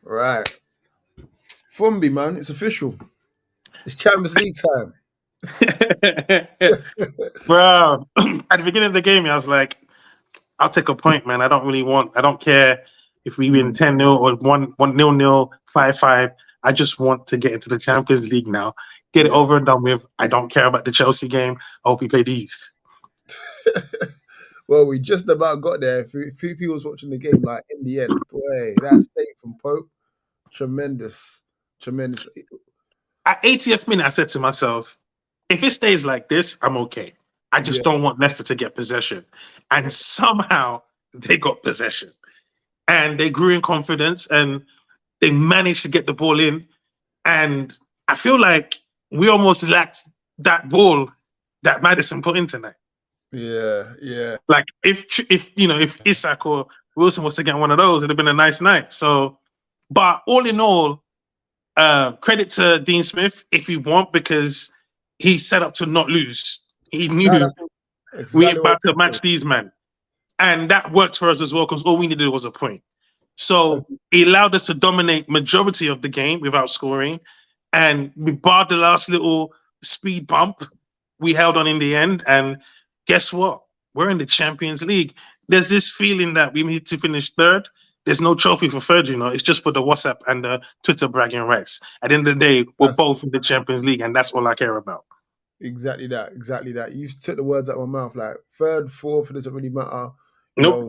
Right. Fumby, man, it's official. It's Champions League time. Bro, at the beginning of the game, I was like, I'll take a point, man. I don't care if we win 10-0 or 1-0, 5-5. I just want to get into the Champions League now. Get it over and done with. I don't care about the Chelsea game. I hope we play the youth. Well, we just about got there. A few people was watching the game, like, in the end. Boy, that save from Pope, tremendous. At 80th minute, I said to myself, if it stays like this, I'm okay. I just don't want Leicester to get possession. And somehow they got possession. And they grew in confidence and they managed to get the ball in. And I feel like we almost lacked that ball that Maddison put in tonight. Yeah. Like if Isak or Wilson was to get one of those, it'd have been a nice night. So, but all in all, credit to Dean Smith if you want, because he set up to not lose. He knew we ain't about to match these men. And that worked for us as well, because all we needed was a point. So he allowed us to dominate majority of the game without scoring. And we barred the last little speed bump. We held on in the end. And guess what? We're in the Champions League. There's this feeling that we need to finish third. There's no trophy for third, It's just for the WhatsApp and the Twitter bragging rights. At the end of the day, we're both in the Champions League, and that's all I care about. Exactly that. You took the words out of my mouth. Like, third, fourth, it doesn't really matter.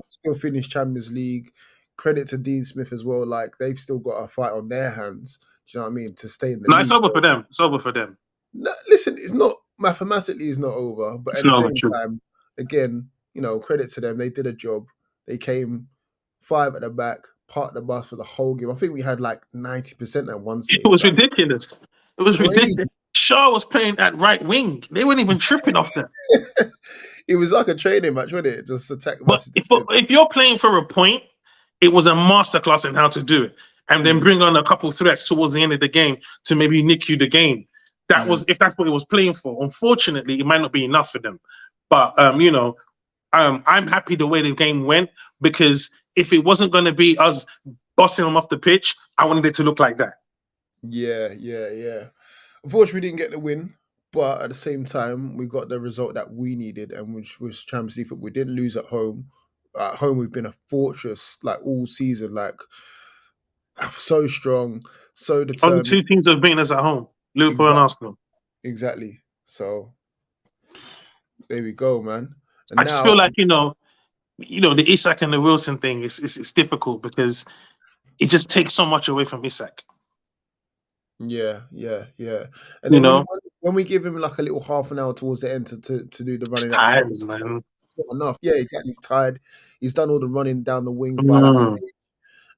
Still finish Champions League. Credit to Dean Smith as well. Like, they've still got a fight on their hands. Do you know what I mean? To stay in the league. It's over for them. It's over for them. No, listen, it's not mathematically. It's not over. But at the same time, again, credit to them. They did a job. They came 5 at the back, parked the bus for the whole game. I think we had like 90% at one stage. It was ridiculous. It was ridiculous. Shaw was playing at right wing. They weren't even tripping off them. It was like a training match, wasn't it? Just attack. But if you're playing for a point, it was a masterclass in how to do it. And then bring on a couple threats towards the end of the game to maybe nick you the game. That was, if that's what it was playing for. Unfortunately, it might not be enough for them. But I'm happy the way the game went, because if it wasn't going to be us bossing them off the pitch, I wanted it to look like that. Yeah. Unfortunately, we didn't get the win, but at the same time, we got the result that we needed, and which was Champions League. We didn't lose at home. At home, we've been a fortress like all season, like so strong, so determined. Only 2 teams have beaten us at home: Liverpool and Arsenal. Exactly. So there we go, man. And I just feel like the Isak and the Wilson thing is difficult, because it just takes so much away from Isak. Yeah. And then when we give him like a little half an hour towards the end to do the running, tired, man. It's not enough. Yeah, exactly. He's tired. He's done all the running down the wings by that stage.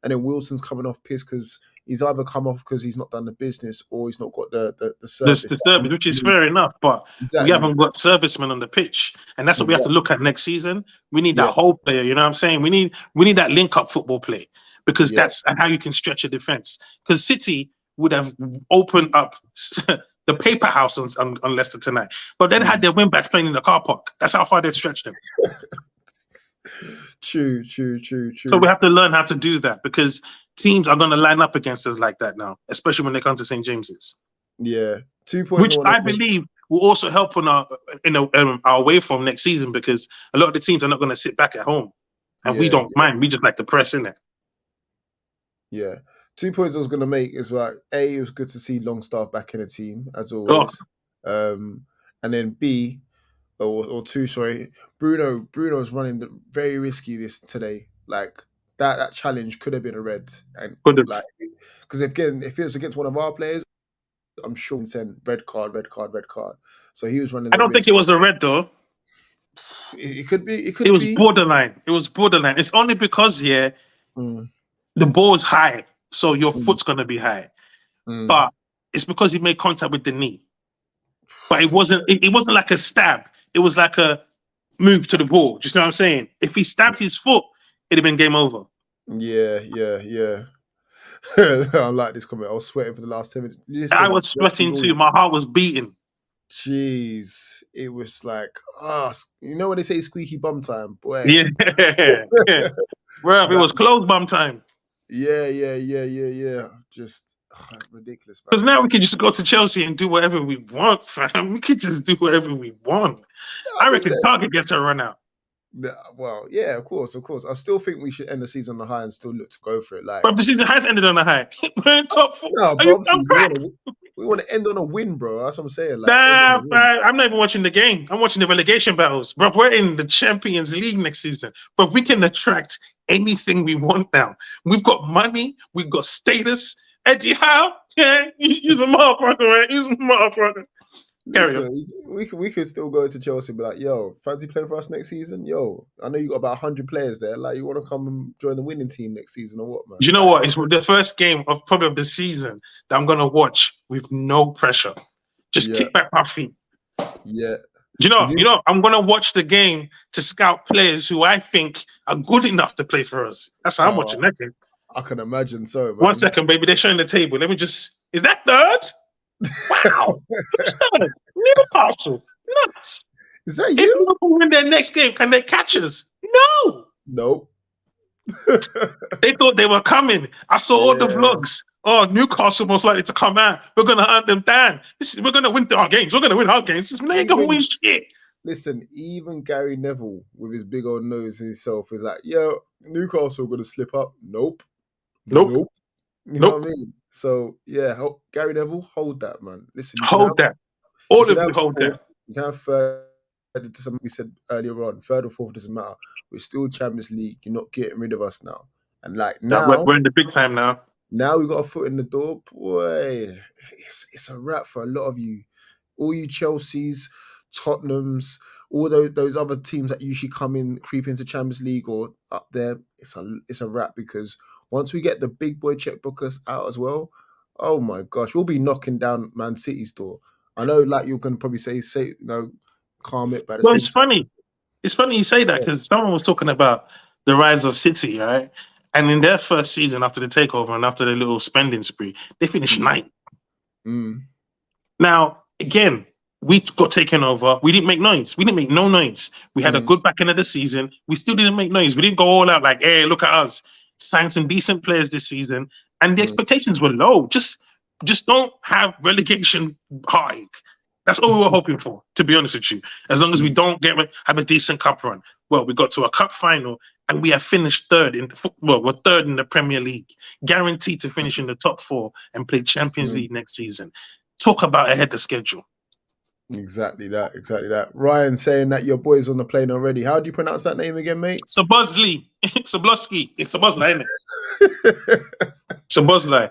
And then Wilson's coming off piss because he's either come off because he's not done the business, or he's not got the service. The service, which is fair enough, but we haven't got servicemen on the pitch, and that's what we have to look at next season. We need that whole player. You know what I'm saying? We need that link-up football play, because that's how you can stretch a defense. Because City would have opened up the paper house on Leicester tonight, but then had their wing-backs playing in the car park. That's how far they've stretched them. True. So we have to learn how to do that, because teams are going to line up against us like that now, especially when they come to St. James's. Yeah, 2 points. Which I believe will also help on our away form next season, because a lot of the teams are not going to sit back at home, and we don't mind. We just like to press in it. Yeah. 2 points I was going to make is like, A, it was good to see Longstaff back in the team, as always. And then B, or two, sorry, Bruno's running very risky today. Like, that challenge could have been a red. And like, because again, if it was against one of our players, I'm sure he'd send red card. So he was running. I don't think it was a red, though. It could be. It was borderline. It's only because the ball's high, so your foot's gonna be high. But it's because he made contact with the knee. But it wasn't. It wasn't like a stab. It was like a move to the ball. Just know what I'm saying? If he stabbed his foot, it'd have been game over. Yeah. I like this comment. I was sweating for the last 10 minutes. Listen, I was sweating too. My heart was beating. Jeez, it was like, you know when they say squeaky bum time, boy. Yeah. Bro, it was close bum time. Yeah. Just ridiculous, Because man. now we can just go to Chelsea and do whatever we want, fam. We could just do whatever we want. No, I I mean, reckon Target gets a run out. well, yeah, of course. I still think we should end the season on the high and still look to go for it. Like, But the season has ended on a high. We're in top 4. no, Are but you obviously cracked? we want to end on a win, bro. That's what I'm saying. Like, end on a Nah, win. fam, I'm not even watching the game. I'm watching the relegation battles. Bro, we're in the Champions League next season. But we can attract anything we want now. We've got money. We've got status. Eddie Howe? Yeah, he's a motherfucker, man. He's a motherfucker. Carry on. Listen, we could still go to Chelsea and be like, yo, fancy playing for us next season? Yo, I know you got about 100 players there. Like, you want to come and join the winning team next season or what, man? Do you know what? It's the first game of probably of the season that I'm gonna watch with no pressure. Just kick back my feet. Yeah. You know, I'm gonna watch the game to scout players who I think are good enough to play for us. That's how I'm watching that game. I can imagine so, man. 1 second, baby. They're showing the table. Let me just. Is that third? Wow. Who's third? Newcastle. Nuts. Is that If you? Liverpool win their next game, can they catch us? No. Nope. They thought they were coming. I saw all the vlogs. Oh, Newcastle most likely to come out. We're gonna hunt them down. We're gonna win our games. We're gonna win our games. They ain't gonna win shit. Listen, even Gary Neville with his big old nose himself is like, yo, Newcastle are gonna slip up. Nope. You know what I mean? So yeah, Gary Neville, hold that, man. Listen, hold that. All of you hold that. You can have third. We said earlier on, third or fourth doesn't matter. We're still Champions League. You're not getting rid of us now. And like now, we're in the big time now. Now we got a foot in the door, boy. It's a wrap for a lot of you. All you Chelseas, Tottenhams, all those other teams that usually creep into Champions League or up there. It's a wrap because once we get the big boy checkbookers out as well, oh my gosh, we'll be knocking down Man City's door. I know, like you're gonna probably say, calm it. But it's funny. It's funny you say that because someone was talking about the rise of City, right? And in their first season after the takeover and after the little spending spree, they finished 9th. Now, again, we got taken over. We didn't make noise. We didn't make no noise. We had a good back end of the season. We still didn't make noise. We didn't go all out like, hey, look at us. Signed some decent players this season. And the expectations were low. Just don't have relegation high. That's all we were hoping for, to be honest with you. As long as we don't have a decent cup run. Well, we got to a cup final and we have finished third in we're third in the Premier League, guaranteed to finish in the top 4 and play Champions League next season. Talk about ahead of schedule. Exactly that. Ryan saying that your boy's on the plane already. How do you pronounce that name again, mate? Sabuzli. Sabuzli. It's Sabuzli, isn't it? Sabuzli.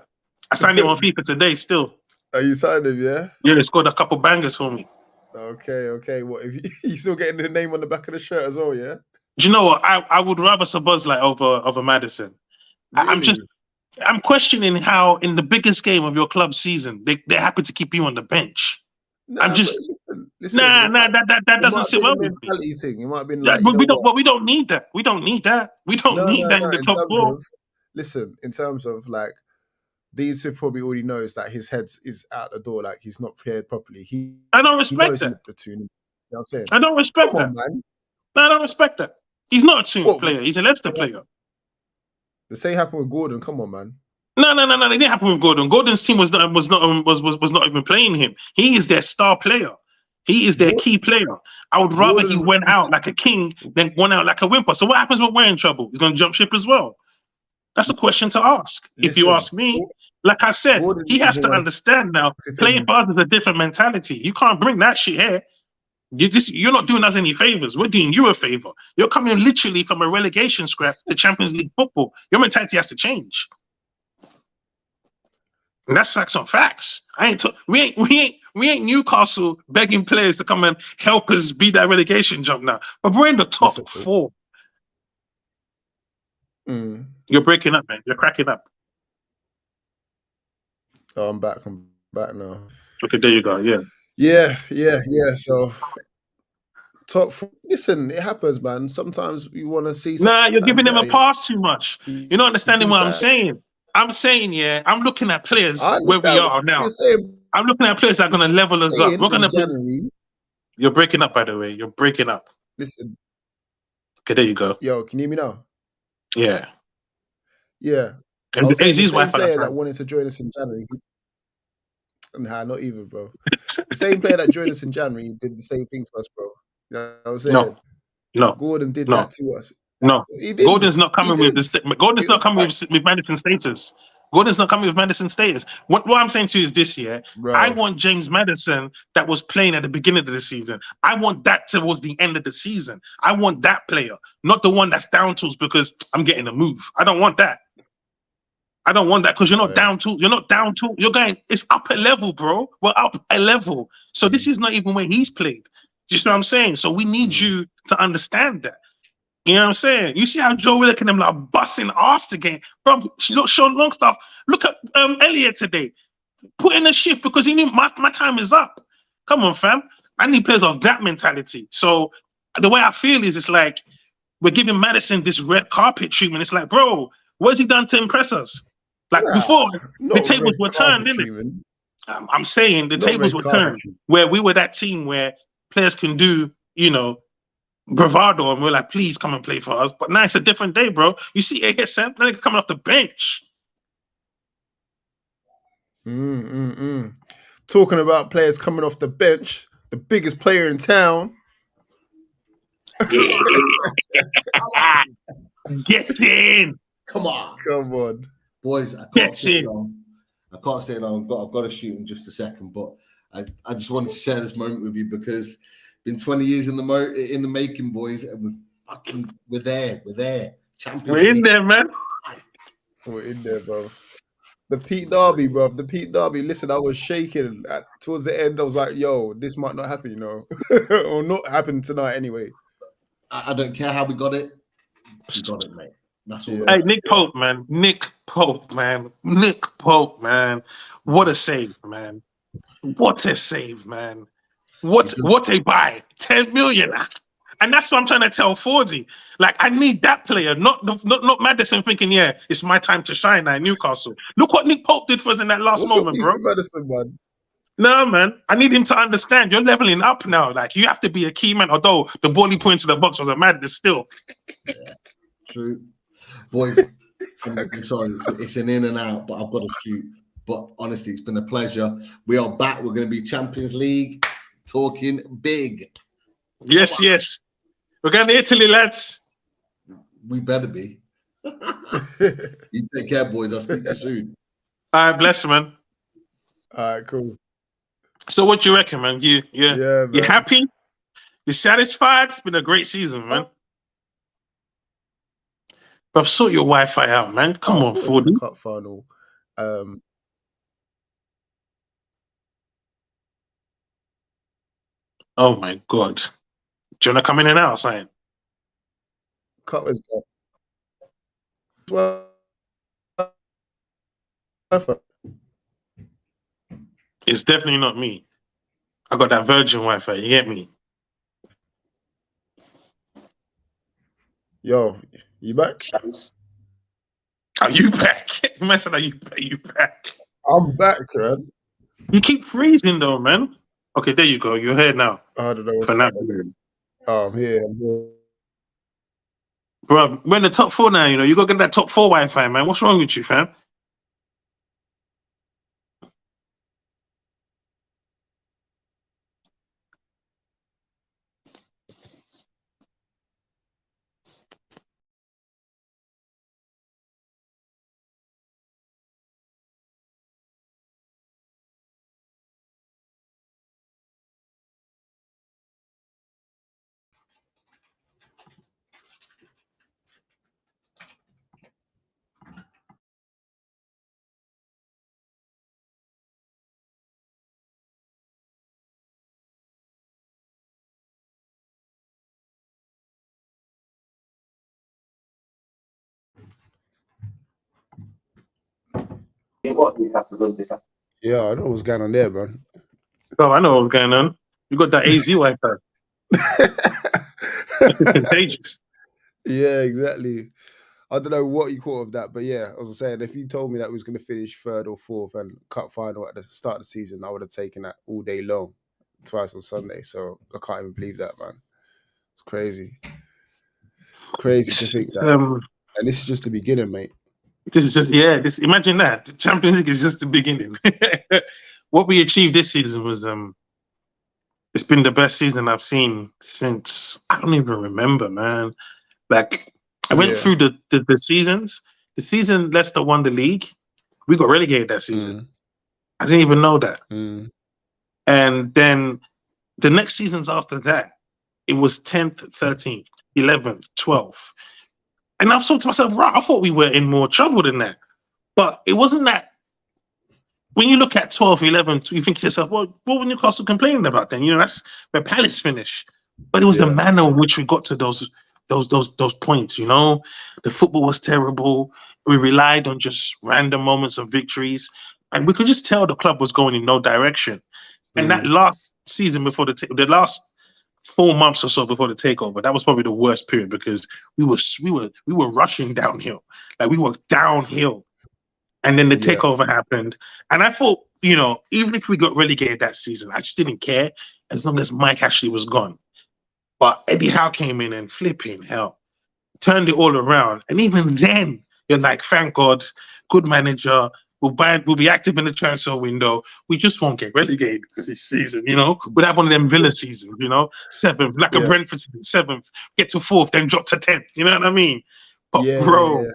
I signed him on FIFA today still. Oh, you signed him, yeah? Yeah, they scored a couple bangers for me. Okay. What if you still getting the name on the back of the shirt as well, yeah? Do you know what? I would rather Sabuzli over Maddison. Really? I'm questioning how in the biggest game of your club season they're happy to keep you on the bench. I'm just listen, that doesn't sit well with me. Thing. It might have been like, we don't need that. We don't need that. We don't need that in the top 4. Listen, in terms of like these who probably already knows that his head is out the door, like he's not prepared properly. I don't respect that. The tune, you know what I'm saying? I don't respect that. Man. No, I don't respect that. He's not a tune player. He's a Leicester player. The same happened with Gordon. Come on, man. No. It didn't happen with Gordon. Gordon's team was not even playing him. He is their star player. He is their key player. I would rather he went out like a king than went out like a whimper. So what happens when we're in trouble? He's going to jump ship as well. That's a question to ask. If you ask me, like I said, he has to understand now. Playing for us is a different mentality. You can't bring that shit here. You're not doing us any favors. We're doing you a favor. You're coming literally from a relegation scrap to Champions League football. Your mentality has to change. And that's facts on facts. We ain't Newcastle begging players to come and help us beat that relegation jump now. But we're in the top 4. You're breaking up, man. You're cracking up. Oh, I'm back now. Okay, there you go. Yeah. So top 4. Listen, it happens, man. Sometimes you want to see. Nah, you're giving them a pass too much. You're not understanding what I'm saying. I'm saying, I'm looking at players where we are now. I'm looking at players that are going to level us up. We're going to. You're breaking up, by the way. You're breaking up. Listen. Okay, there you go. Yo, can you hear me now? Yeah. I was saying the AZ's same Wi-Fi. player that wanted to join us in January. Nah, not even, bro. The same player that joined us in January did the same thing to us, bro. You know what I'm saying? No. Gordon did No. that to us. No. He didn't. Gordon's not He coming with did. this. Gordon's It not was coming facts. with Madison status. Gordon's not coming with Madison status. What I'm saying to you is this year, Bro. I want James Madison that was playing at the beginning of the season. I want that towards the end of the season. I want that player, not the one that's down tools because I'm getting a move. I don't want that. I don't want that because you're not down tool. You're not down tool. You're going. It's up a level, bro. We're up a level. So this is not even where he's played. Do you know what I'm saying? So we need you to understand that. You know what I'm saying? You see how Joe Willock and them like busting ass again, bro. Look, Sean Longstaff. Look at Elliot today, put in a shift because he knew my time is up. Come on, fam. I need players of that mentality. So the way I feel is, it's like we're giving Madison this red carpet treatment. It's like, bro, what has he done to impress us? Like before, the tables were turned, didn't it? I'm saying the tables were turned where we were that team where players can do, you know, bravado, and we're like, please come and play for us. But now it's a different day, bro. You see ASM, now they're coming off the bench. Talking about players coming off the bench, the biggest player in town. Get in. Come on. Come on. Boys, I can't stay long. I've got to shoot in just a second, but I just wanted to share this moment with you because it's been 20 years in the making, boys, and we're there. Champions We're in League. there, man. We're in there, bro. The Pete Derby, bro. The Pete Derby. Listen, I was shaking towards the end. I was like, yo, this might not happen, you know, or not happen tonight anyway. I don't care how we got it. We got it, mate. That's all. Hey, Nick Pope, man. Nick Pope, man. What a save, man. What a save, man. What a buy. 10 million. And that's what I'm trying to tell Fordy. Like, I need that player, not Madison thinking, yeah, it's my time to shine now in Newcastle. Look what Nick Pope did for us in that last moment, bro. Madison, man? No, man. I need him to understand you're leveling up now. Like, you have to be a key man, although the ball he put into the box was a madness still. Yeah, true. Boys, I'm sorry, it's an in and out, but I've got to shoot. But honestly, it's been a pleasure. We are back. We're going to be Champions League, talking big. Yes. We're going to Italy, lads. We better be. You take care, boys. I'll speak to you soon. All right, bless you, man. All right, cool. So what do you reckon, man? You happy? You satisfied? It's been a great season, man. But sort your Wi-Fi out, man. Come on, Fordy. Cup final. Oh my God. Do you want to come in and out, Simon? Cup is gone. It's definitely not me. I got that Virgin Wi-Fi. You get me? Yo, you back? Are you back? Man said, are you back? I'm back, man. You keep freezing though, man. Okay, there you go. You're here now. I don't know. For now. Oh, I'm here. Bro, we're in the top 4 now, you know. You got to get that top 4 Wi-Fi, man. What's wrong with you, fam? Yeah, I know what's going on there, man. Oh, I know what's going on. You got that AZ Wi-Fi. It's contagious. Yeah, exactly. I don't know what you caught of that, but yeah, I was saying, if you told me that we was going to finish 3rd or 4th and cup final at the start of the season, I would have taken that all day long, twice on Sunday. So I can't even believe that, man. It's crazy. Crazy to think that. And this is just the beginning, mate. This is just imagine that the Champions League is just the beginning. What we achieved this season was it's been the best season I've seen since I don't even remember, man. Like I went through the seasons. The season Leicester won the league, we got relegated that season. I didn't even know that. And then the next seasons after that, it was 10th, 13th, 11th, 12th. And I've thought to myself, right, I thought we were in more trouble than that. But it wasn't that. When you look at 12, 11, you think to yourself, well, what were Newcastle complaining about then? You know, that's where Palace finished. But it was the manner in which we got to those points, you know? The football was terrible. We relied on just random moments of victories. And we could just tell the club was going in no direction. And that last season before the last 4 months or so before the takeover, that was probably the worst period because we were rushing downhill. Like we were downhill. And then the takeover happened. And I thought, you know, even if we got relegated that season, I just didn't care as long as Mike Ashley was gone. But Eddie Howe came in and flipping hell, turned it all around. And even then, you're like, thank God, good manager. We'll be active in the transfer window. We just won't get relegated this season, you know? We'll have one of them Villa seasons, you know? 7th, like a Brentford season, 7th, get to 4th, then drop to 10th. You know what I mean? But bro,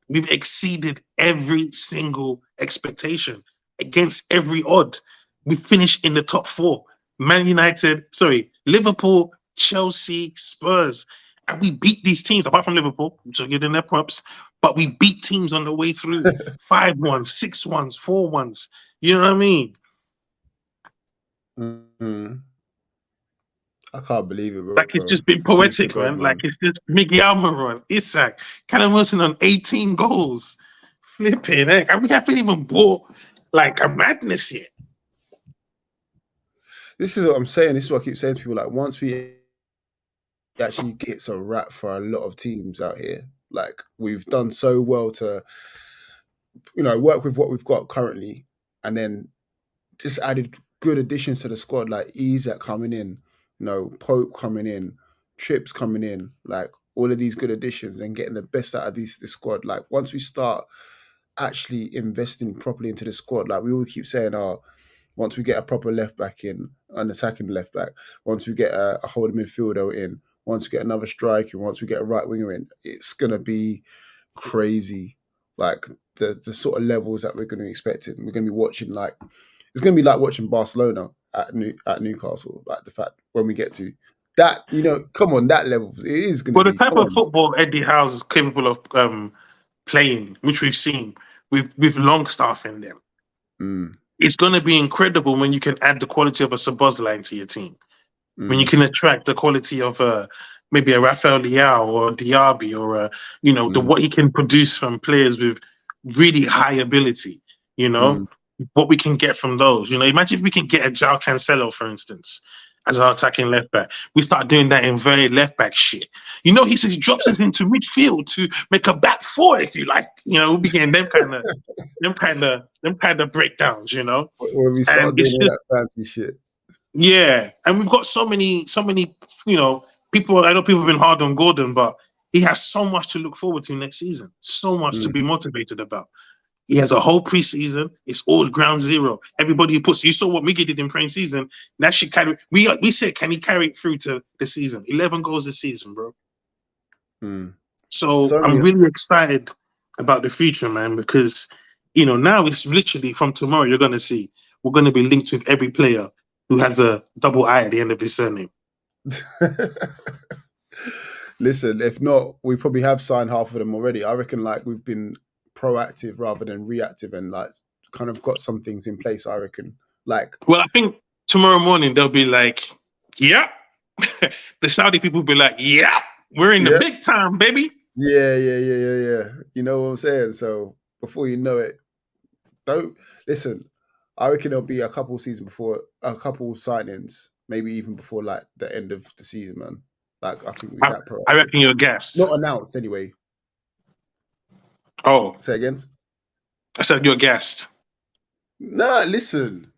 we've exceeded every single expectation against every odd. We finished in the top 4. Liverpool, Chelsea, Spurs. And we beat these teams, apart from Liverpool, so give them their props. But we beat teams on the way through 5-1, 6-1, 4-1. You know what I mean? I can't believe it, bro. Like it's just been poetic, man. Like it's just Miggy Almiron, Isak, Callum Wilson on 18 goals. Flipping heck. And we haven't even bought like a madness yet. This is what I'm saying. This is what I keep saying to people. Like once we actually gets a wrap for a lot of teams out here. Like we've done so well to, you know, work with what we've got currently, and then just added good additions to the squad, like Isak coming in, you know, Pope coming in, Trips coming in, like all of these good additions and getting the best out of this squad. Like once we start actually investing properly into the squad, like we all keep saying, once we get a proper left back in, an attacking left back, once we get a holding midfielder in, once we get another striker, once we get a right winger in, it's gonna be crazy. Like the sort of levels that we're going to be expecting. We're going to be watching like it's going to be like watching Barcelona at Newcastle. Like the fact when we get to that, you know, come on, that level it is going to be. Well, the type of football Eddie Howe is capable of playing, which we've seen with Longstaff in them. It's going to be incredible when you can add the quality of a Szoboszlai to your team. When you can attract the quality of maybe a Rafael Leao or a Diaby or what he can produce from players with really high ability. You know what we can get from those. You know, imagine if we can get a João Cancelo, for instance, as our attacking left back. We start doing that in very left back shit. You know, he says he drops us into midfield to make a back four, if you like. You know, we'll be getting them kind of breakdowns. You know, when we start doing all that fancy shit. Yeah, and we've got so many, you know, people. I know people have been hard on Gordon, but he has so much to look forward to next season. So much to be motivated about. He has a whole preseason. It's all ground zero. Everybody who puts. You saw what Miggy did in pre-season. That should carry. We said, can he carry it through to the season? 11 goals this season, bro. So I'm really excited about the future, man, because you know now it's literally from tomorrow. You're gonna see we're gonna be linked with every player who has a double I at the end of his surname. Listen, if not, we probably have signed half of them already. I reckon like we've been proactive rather than reactive and like kind of got some things in place, I reckon. Like, well, I think tomorrow morning they'll be like, yeah. The Saudi people will be like, yeah, we're in the big time, baby. Yeah. You know what I'm saying? So before you know it, don't listen. I reckon there'll be a couple seasons before, a couple signings, maybe even before like the end of the season, man. Like I think I reckon you're gassed. Not announced anyway. Oh, say again. I said you're gassed. Nah, listen.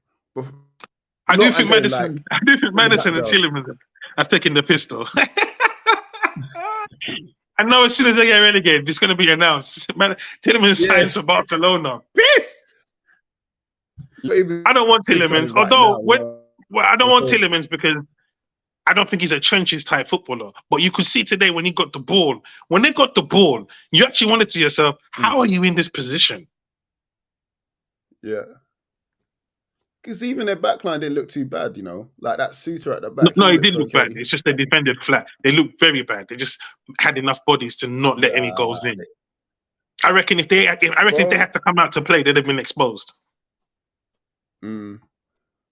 I do think Madison. I do think Madison and Tielemans have taken the pistol. I know as soon as they get relegated, it's going to be announced. Man, Tielemans signs for Barcelona. Pissed. I don't want Tielemans. Right Although, now, I don't want Tielemans because I don't think he's a trenches type footballer. But you could see today when he got the ball. When they got the ball, you actually wondered to yourself, how are you in this position? Yeah. Because even their backline didn't look too bad, you know. Like that Suter at the back. No, it did look bad. It's just they defended flat. They looked very bad. They just had enough bodies to not let any goals in. I reckon if they had to come out to play, they'd have been exposed. I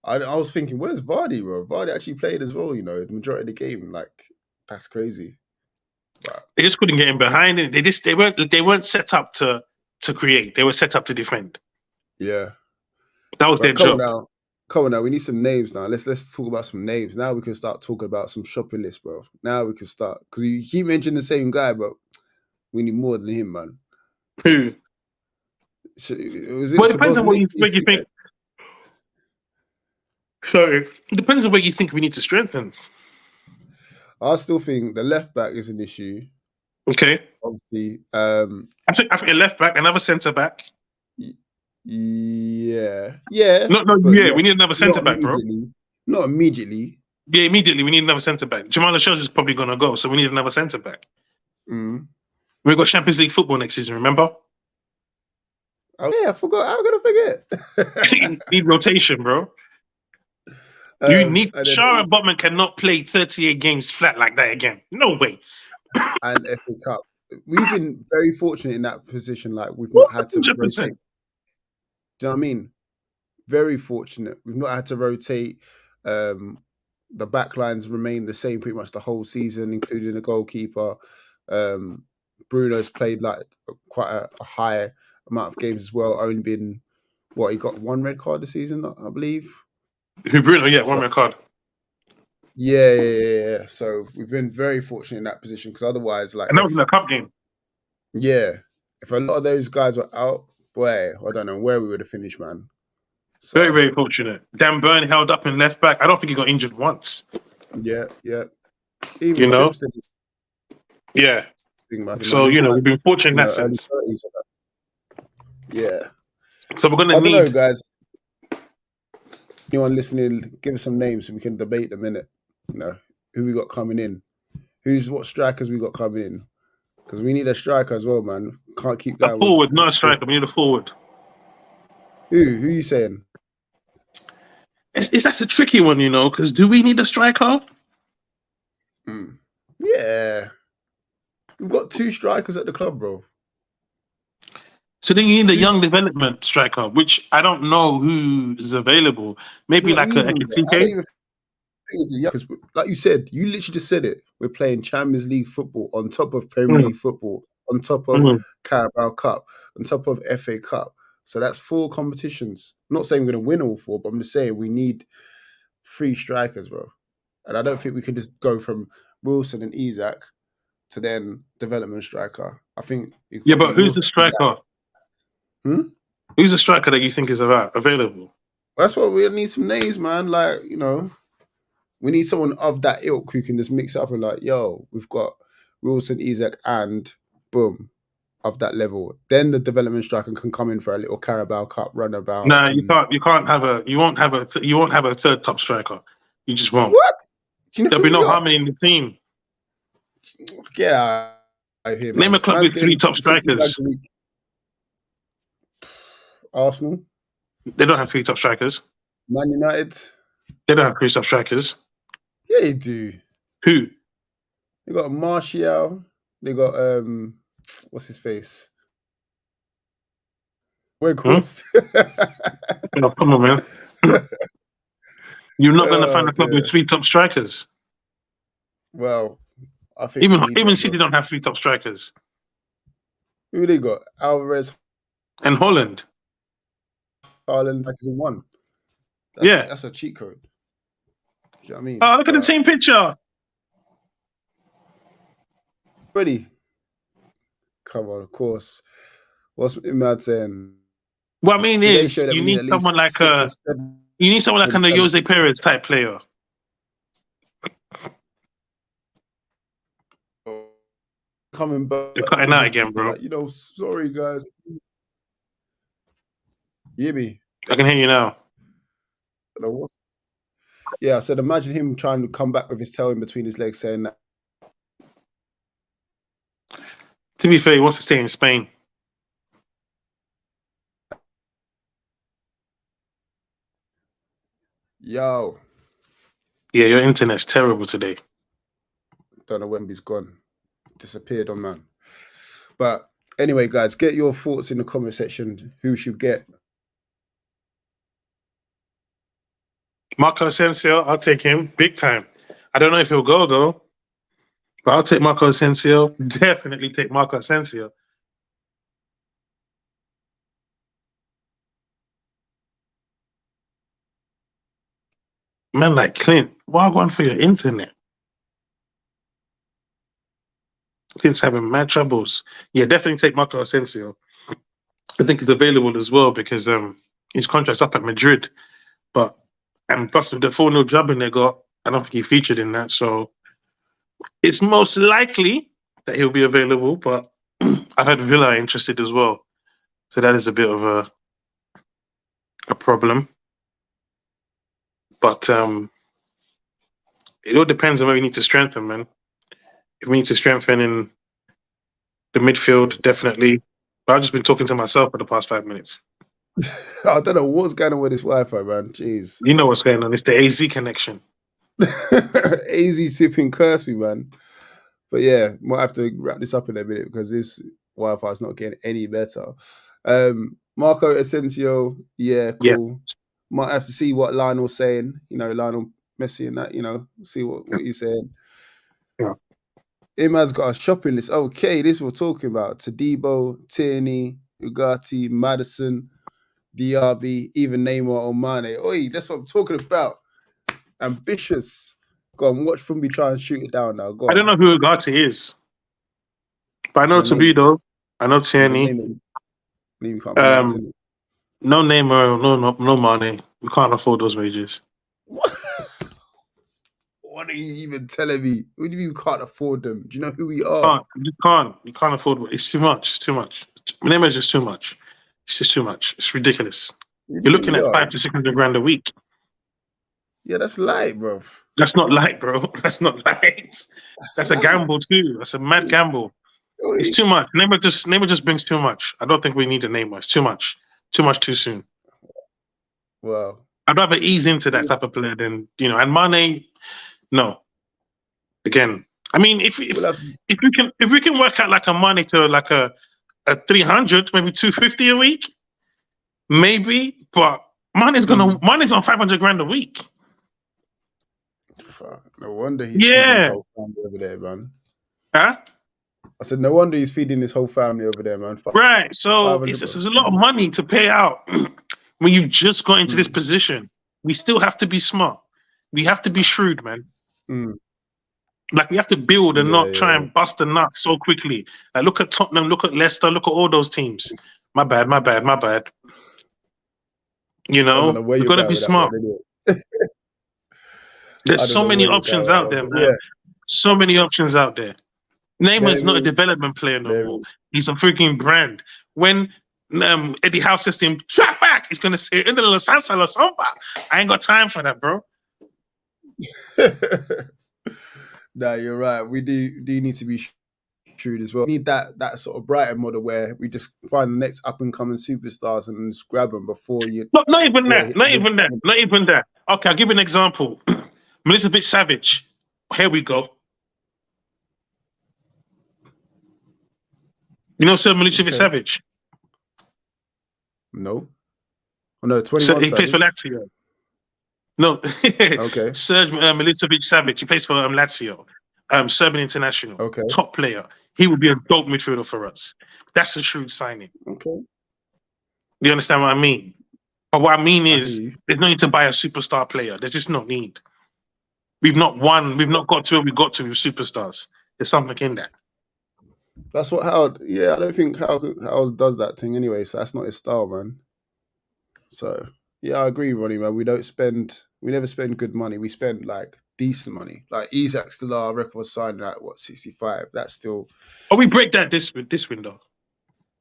was thinking, where's Vardy, bro? Vardy actually played as well, you know, the majority of the game. Like, that's crazy. But they just couldn't get in behind it. They weren't set up to create. They were set up to defend. Yeah. That was their job. Come on now, we need some names now. Let's talk about some names. Now we can start talking about some shopping lists, bro. Now we can start. Because you keep mentioning the same guy, but we need more than him, man. Who? It depends on what you think. Sorry. It depends on what you think we need to strengthen. I still think the left back is an issue. Okay. Obviously. I think a left back, another centre back. Yeah. We need another centre back, bro. Not immediately. Yeah, immediately we need another centre back. Jamal Ashaz is probably gonna go, so we need another centre back. We've got Champions League football next season, remember? Oh yeah, I forgot. How could I forget? You need rotation, bro. You need Shah and Botman cannot play 38 games flat like that again. No way. And FA Cup. We've been very fortunate in that position. Like we've not had to rotate. Do you know what I mean? Very fortunate. We've not had to rotate. The back lines remain the same pretty much the whole season, including the goalkeeper. Bruno's played like quite a high amount of games as well. Only been he got one red card this season, I believe. Who, Bruno? Yeah, one red card. Yeah. So we've been very fortunate in that position because otherwise, like, and that was in the cup game. Yeah, if a lot of those guys were out, boy, I don't know where we would have finished, man. So, very, very fortunate. Dan Burn held up in left back. I don't think he got injured once. Yeah. Even you know. Yeah. So we've been fortunate in that sense. Yeah. So we're gonna need. I don't know, guys. Anyone listening, give us some names so we can debate them in it. You know, who we got coming in, what strikers we got coming in, because we need a striker as well, man. Can't keep going. A forward, not a striker. We need a forward. Who you saying? That's a tricky one, you know, because do we need a striker? Yeah, we've got 2 strikers at the club, bro. So then you need a young development striker, which I don't know who is available. Maybe like a TK. Because, like you said, you literally just said it. We're playing Champions League football on top of Premier League football, on top of Carabao Cup, on top of FA Cup. So that's 4 competitions. I'm not saying we're going to win all 4, but I'm just saying we need 3 strikers, bro. And I don't think we can just go from Wilson and Isak to then development striker. I think. Yeah, but who's the striker? Who's the striker that you think is available? That's what we need. Some names, man. Like, you know, we need someone of that ilk who can just mix up and like, yo, we've got Wilson, Isak, and boom, of that level. Then the development striker can come in for a little Carabao Cup runabout. Nah, you can't. You won't have a third top striker. You just won't. What? There'll be no harmony in the team. Get out of here, man. Name a club with 3 top strikers. Arsenal. They don't have 3 top strikers. Man United. They don't have 3 top strikers. Yeah, they do. Who? They got Martial. They got what's his face? Weghorst. Oh, come on, man. You're not going to find a club with 3 top strikers. Well, I think even City don't have 3 top strikers. Who they got? Alvarez and Holland. Haaland is in 1. That's a cheat code. Do you know what I mean? Oh, look at the team picture. Ready? Come on, of course. What's mad saying? What I mean is, you need someone like an Jose Perez type player. coming back. You're cutting out again, bro. Like, sorry guys. You hear me? I can hear you now. Yeah, I said, imagine him trying to come back with his tail in between his legs, saying that. To be fair, he wants to stay in Spain. Yo. Yeah, your internet's terrible today. Don't know when he's gone. Disappeared on man. But anyway, guys, get your thoughts in the comment section. Who should get? Marco Asensio, I'll take him big time. I don't know if he'll go though, but I'll take Marco Asensio. Definitely take Marco Asensio. Man, like Clint, why going for your internet? Clint's having mad troubles. Yeah, definitely take Marco Asensio. I think he's available as well because his contract's up at Madrid. And plus with the 4-0 drubbing they got, I don't think he featured in that. So it's most likely that he'll be available, but I heard Villa are interested as well. So that is a bit of a problem. But it all depends on where we need to strengthen, man. If we need to strengthen in the midfield, definitely. But I've just been talking to myself for the past 5 minutes. I don't know what's going on with this Wi-Fi, man. Jeez. You know what's going on. It's the AZ connection. AZ tipping curse me, man. But yeah, might have to wrap this up in a minute because this Wi-Fi is not getting any better. Marco Asensio, yeah, cool. Yeah. Might have to see what Lionel's saying. Lionel Messi and that. See what he's saying. Yeah. Imad's got a shopping list. Okay, this we're talking about. Tadibo, Tierney, Ugarte, Maddison, Diaby, even Neymar or Mane. Oi, that's what I'm talking about. Ambitious. Go on, watch Fumbi try and shoot it down now. Go on. I don't know who Ugarte is. But I know Tadibo. I know Tierney. No Neymar, no Mane. We can't afford those wages. What are you even telling me? What do you mean we can't afford them? Do you know who we are? You just can't. You can't afford it. It's too much. It's too much. Neymar is just too much. It's just too much. It's ridiculous. You're looking at 500 to 600 grand a week. Yeah, that's light, bro. That's not light, bro. That's not light. That's a gamble too. That's a mad gamble. It's too much. Neymar just brings too much. I don't think we need a Neymar. It's too much. Too much too soon. Wow. I'd rather ease into that type of player than and Mane. No. Again, I mean, if we can work out like a Mane to like a 300, maybe 250 a week, maybe. But Mane's on 500 grand a week. Fuck. No wonder he's feeding his whole family over there, man. Huh? I said, no wonder he's feeding his whole family over there, man. Right. So it's a lot of money to pay out when you've just got into this position. We still have to be smart. We have to be shrewd, man. Like we have to build and not try and bust the nuts so quickly. Like look at Tottenham, look at Leicester, look at all those teams. My bad. We've got to be smart. There's so many options out there, man. Yeah. So many options out there. Neymar's not a development player no more. He's a freaking brand. When Eddie Howe says to him, "Track back," he's gonna say, "In the La Sansa La Somba." I ain't got time for that, bro. Nah, you're right. We do need to be shrewd as well. We need that sort of Brighton model where we just find the next up and coming superstars and just grab them before you. Not even that. Okay, I'll give you an example. Milicevic Savic. Here we go. You know Sir Milicevic Savic? No. Oh, no, 21. So he plays for Lazio. No. Okay. Serge Milicevic Savic. He plays for Lazio. Serbian international. Okay. Top player. He would be a dope midfielder for us. That's a shrewd signing. Okay. You understand what I mean? But what I mean is, there's no need to buy a superstar player. There's just no need. We've not got to where we got to with superstars. There's something in that. That's what Howard. Yeah, I don't think Howard does that thing anyway. So that's not his style, man. So yeah, I agree, Ronnie, man. We never spend good money. We spend like decent money. Like Isak still our record signing at what 65. That's still. Oh, we break that this window.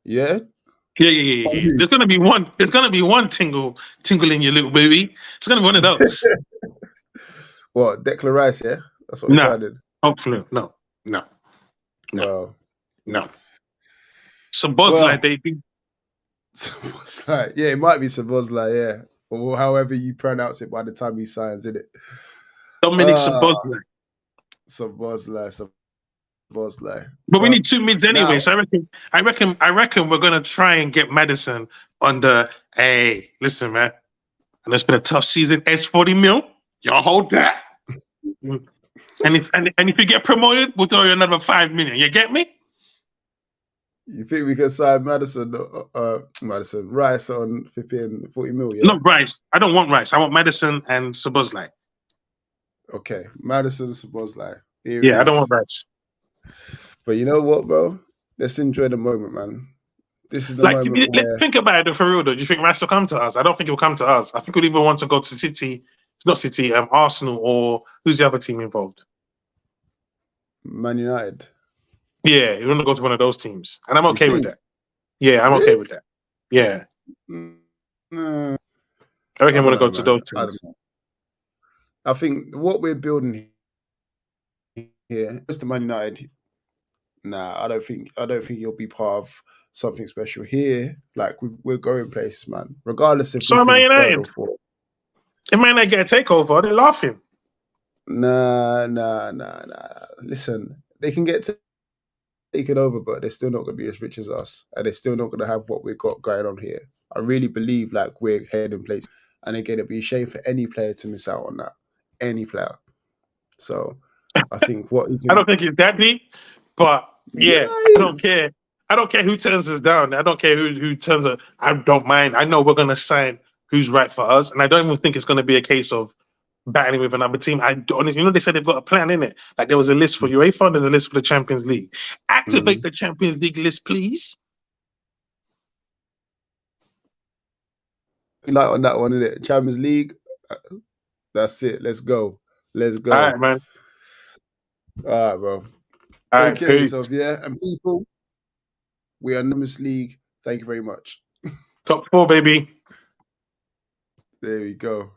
Yeah. Yeah. There's gonna be one. There's gonna be one tingle in your little baby. It's gonna be one of those. What, Declan Rice? Yeah, that's what we're trying to. Hopefully, no. Well, no. Szoboszlai, baby. Szoboszlai, yeah, it might be Szoboszlai, yeah, or however you pronounce it by the time he signs, isn't it? Dominic Szoboszlai. Szoboszlai. But we need 2 mids anyway, so I reckon we're gonna try and get Maddison on the. Hey, listen, man. And it's been a tough season. It's 40 mil. Y'all hold that. and if you get promoted, we'll throw you another 5 million. You get me? You think we can sign Rice on 50 and 40 mil? Yeah? No, Rice. I don't want Rice. I want Maddison and Szoboszlai. Okay, Maddison and Szoboszlai. Yeah, I don't want Rice. But you know what, bro? Let's enjoy the moment, man. This is the moment. Let's think about it for real, though. Do you think Rice will come to us? I don't think he'll come to us. I think we'll either want to go to City, not City, Arsenal, or who's the other team involved? Man United. Yeah, you want to go to one of those teams, and I'm okay with that. Yeah, I'm okay with that. Yeah, I reckon I want to go to those teams. I think what we're building here, Mr. Man United. Nah, I don't think he'll be part of something special here. Like we're going places, man. Regardless if so Man United, or fourth. It might not get a takeover. They're laughing. Nah. Listen, they can get taken over, but they're still not going to be as rich as us, and they're still not going to have what we've got going on here. I really believe like we're heading in place, and again, it'd be a shame for any player to miss out on that. Any player. So I think I don't think it's that deep, but yeah, I don't care. I don't care who turns us down. I don't care who turns us. I don't mind. I know we're going to sign who's right for us, and I don't even think it's going to be a case of battling with another team. Honestly, they said they've got a plan in it. Like there was a list for UEFA and there's a list for the Champions League. Activate the Champions League list, please. Like on that one, isn't it? Champions League. That's it. Let's go. All right, man. All right, bro. Take care of yourself, yeah. And people, we are NUFC League. Thank you very much. Top 4, baby. There we go.